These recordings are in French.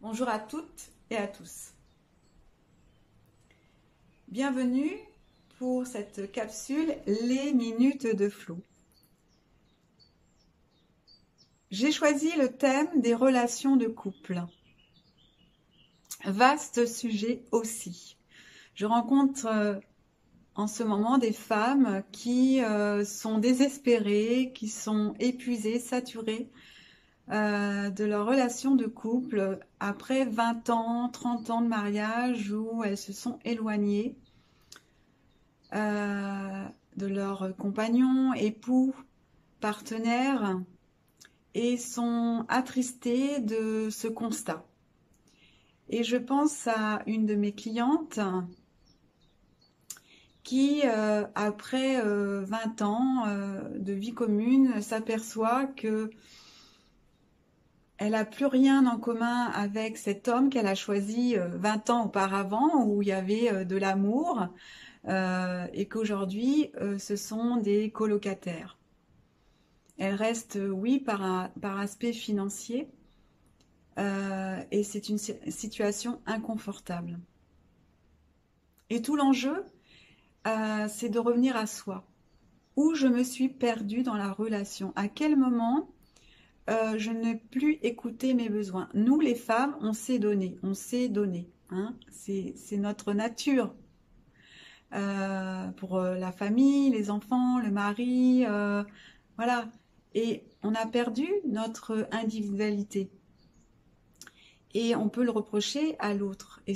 Bonjour à toutes et à tous. Bienvenue pour cette capsule Les minutes de flow. J'ai choisi le thème des relations de couple. Vaste sujet aussi. Je rencontre en ce moment des femmes qui sont désespérées, qui sont épuisées, saturées de leur relation de couple après 20 ans, 30 ans de mariage où elles se sont éloignées de leurs compagnons, époux, partenaires et sont attristées de ce constat. Et je pense à une de mes clientes qui, après 20 ans de vie commune, s'aperçoit que elle n'a plus rien en commun avec cet homme qu'elle a choisi 20 ans auparavant, où il y avait de l'amour, et qu'aujourd'hui, ce sont des colocataires. Elle reste, oui, par aspect financier, et c'est une situation inconfortable. Et tout l'enjeu, c'est de revenir à soi. Où je me suis perdue dans la relation? À quel moment je n'ai plus écouté mes besoins? Nous, les femmes, on s'est donné, hein, c'est notre nature. Pour la famille, les enfants, le mari, voilà. Et on a perdu notre individualité. Et on peut le reprocher à l'autre et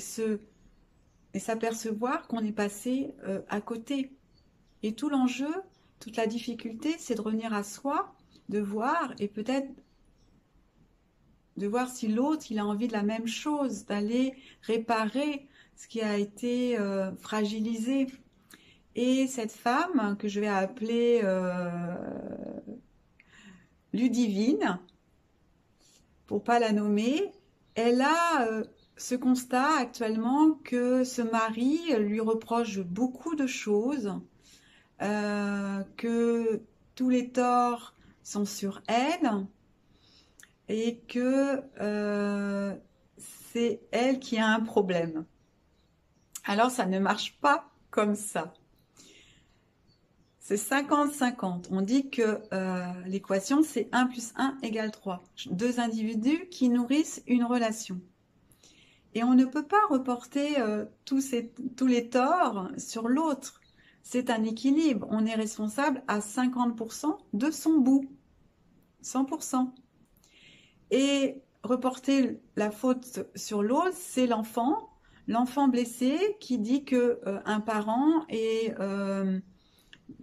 s'apercevoir qu'on est passé à côté. Et tout l'enjeu, toute la difficulté, c'est de revenir à soi, de voir et peut-être de voir si l'autre il a envie de la même chose, d'aller réparer ce qui a été fragilisé. Et cette femme que je vais appeler Ludivine, pour pas la nommer, elle a ce constat actuellement que ce mari lui reproche beaucoup de choses, que tous les torts sont sur elle et que c'est elle qui a un problème. Alors ça ne marche pas comme ça. C'est 50-50. On dit que l'équation, c'est 1 plus 1 égale 3. Deux individus qui nourrissent une relation. Et on ne peut pas reporter tous les torts sur l'autre. C'est un équilibre. On est responsable à 50% de son bout. 100%. Et reporter la faute sur l'autre, c'est l'enfant. L'enfant blessé qui dit que un parent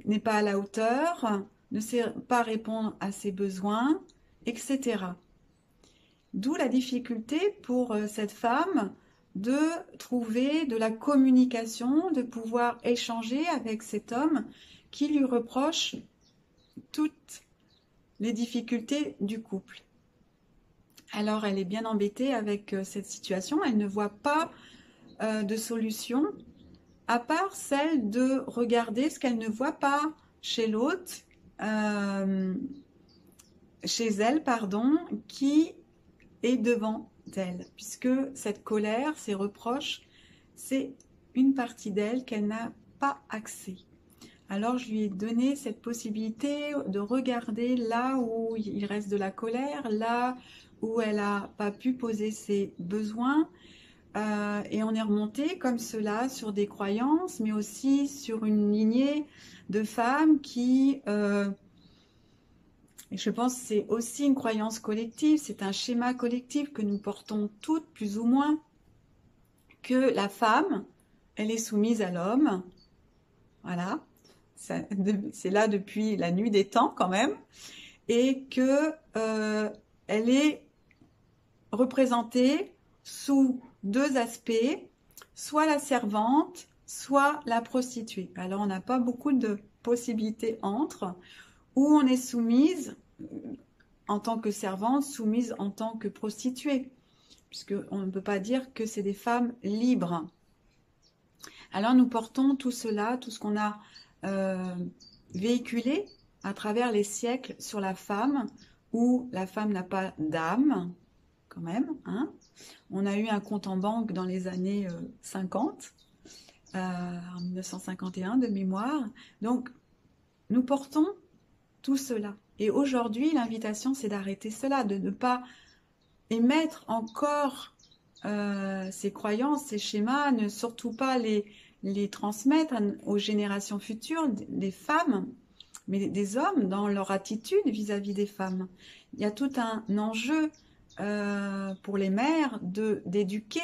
n'est pas à la hauteur, ne sait pas répondre à ses besoins, etc. D'où la difficulté pour cette femme de trouver de la communication, de pouvoir échanger avec cet homme qui lui reproche toutes les difficultés du couple. Alors elle est bien embêtée avec cette situation, elle ne voit pas de solution à part celle de regarder ce qu'elle ne voit pas chez l'autre, chez elle, pardon, qui est devant d'elle, puisque cette colère, ces reproches, c'est une partie d'elle qu'elle n'a pas accès. Alors je lui ai donné cette possibilité de regarder là où il reste de la colère, là où elle n'a pas pu poser ses besoins, et on est remonté comme cela sur des croyances, mais aussi sur une lignée de femmes qui, et je pense que c'est aussi une croyance collective, c'est un schéma collectif que nous portons toutes plus ou moins, que la femme, elle est soumise à l'homme, voilà, c'est là depuis la nuit des temps quand même, et que elle est représentée sous deux aspects, soit la servante, soit la prostituée. Alors on n'a pas beaucoup de possibilités entre, où on est soumise en tant que servante, soumise en tant que prostituée, puisqu'on ne peut pas dire que c'est des femmes libres. Alors nous portons tout cela, tout ce qu'on a véhiculé à travers les siècles sur la femme, où la femme n'a pas d'âme, quand même, hein, On a eu un compte en banque dans les années 50, en 1951 de mémoire. Donc, nous portons tout cela. Et aujourd'hui, l'invitation, c'est d'arrêter cela, de ne pas émettre encore ces croyances, ces schémas, ne surtout pas les transmettre aux générations futures, des femmes, mais des hommes dans leur attitude vis-à-vis des femmes. Il y a tout un enjeu pour les mères d'éduquer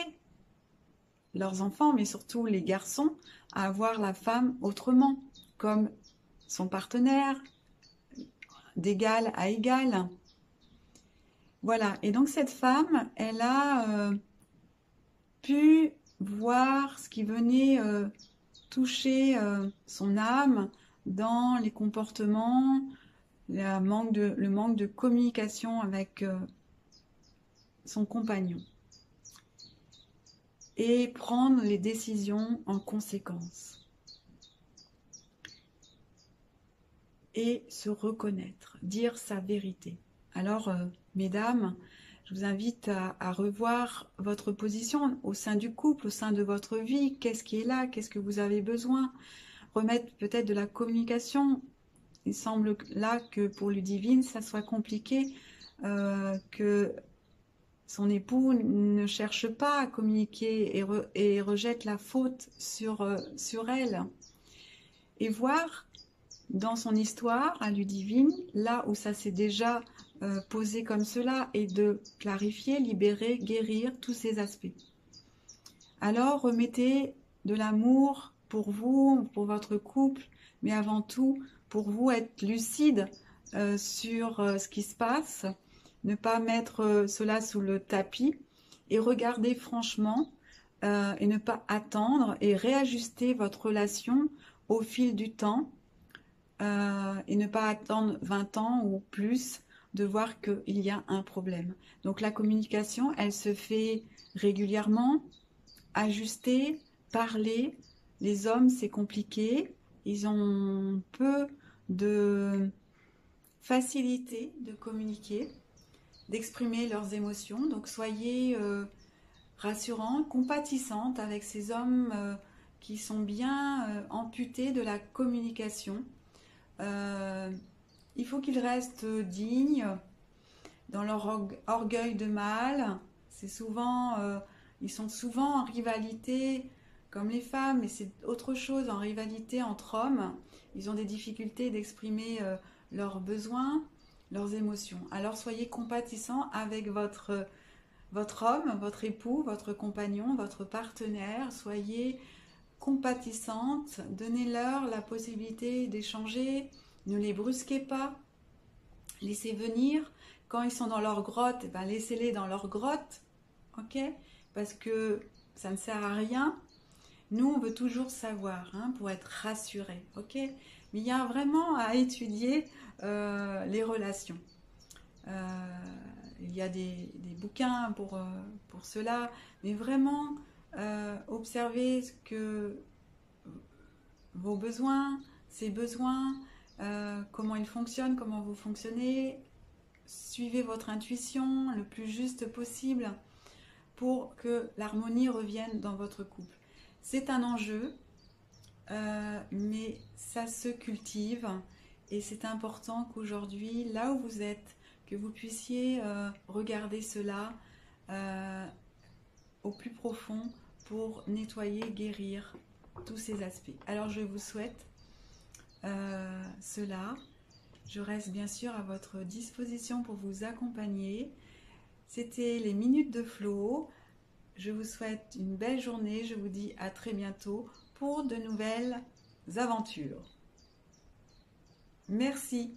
leurs enfants, mais surtout les garçons, à voir la femme autrement, comme son partenaire, d'égal à égal. Voilà, et donc cette femme, elle a pu voir ce qui venait toucher son âme dans les comportements, le manque de communication avec son compagnon. Et prendre les décisions en conséquence. Et se reconnaître, dire sa vérité. Alors, mesdames, je vous invite à revoir votre position au sein du couple, au sein de votre vie. Qu'est-ce qui est là? Qu'est-ce que vous avez besoin? Remettre peut-être de la communication. Il semble là que pour Ludivine, ça soit compliqué, que son époux ne cherche pas à communiquer et rejette la faute sur elle. Et voir dans son histoire à Ludivine, là où ça s'est déjà posé comme cela, et de clarifier, libérer, guérir tous ces aspects. Alors remettez de l'amour pour vous, pour votre couple, mais avant tout pour vous être lucide sur ce qui se passe, ne pas mettre cela sous le tapis et regarder franchement et ne pas attendre et réajuster votre relation au fil du temps et ne pas attendre 20 ans ou plus de voir qu'il y a un problème. Donc la communication, elle se fait régulièrement, ajuster, parler. Les hommes, c'est compliqué. Ils ont peu de facilité de communiquer, d'exprimer leurs émotions. Donc soyez rassurants, compatissantes avec ces hommes qui sont bien amputés de la communication. Il faut qu'ils restent dignes dans leur orgueil de mâle. C'est souvent, ils sont souvent en rivalité comme les femmes, mais c'est autre chose, en rivalité entre hommes. Ils ont des difficultés d'exprimer leurs besoins, leurs émotions. Alors soyez compatissants avec votre homme, votre époux, votre compagnon, votre partenaire. Soyez compatissantes, donnez-leur la possibilité d'échanger, ne les brusquez pas, laissez venir. Quand ils sont dans leur grotte, eh ben laissez-les dans leur grotte, ok? Parce que ça ne sert à rien. Nous, on veut toujours savoir, hein, pour être rassurés, ok? Mais il y a vraiment à étudier les relations. Il y a des bouquins pour cela, mais vraiment observez ce que vos besoins, ces besoins, comment ils fonctionnent, comment vous fonctionnez. Suivez votre intuition le plus juste possible pour que l'harmonie revienne dans votre couple. C'est un enjeu, mais ça se cultive et c'est important qu'aujourd'hui, là où vous êtes, que vous puissiez regarder cela au plus profond pour nettoyer, guérir tous ces aspects. Alors je vous souhaite cela. Je reste bien sûr à votre disposition pour vous accompagner. C'était les minutes de flow. Je vous souhaite une belle journée. Je vous dis à très bientôt pour de nouvelles aventures. Merci.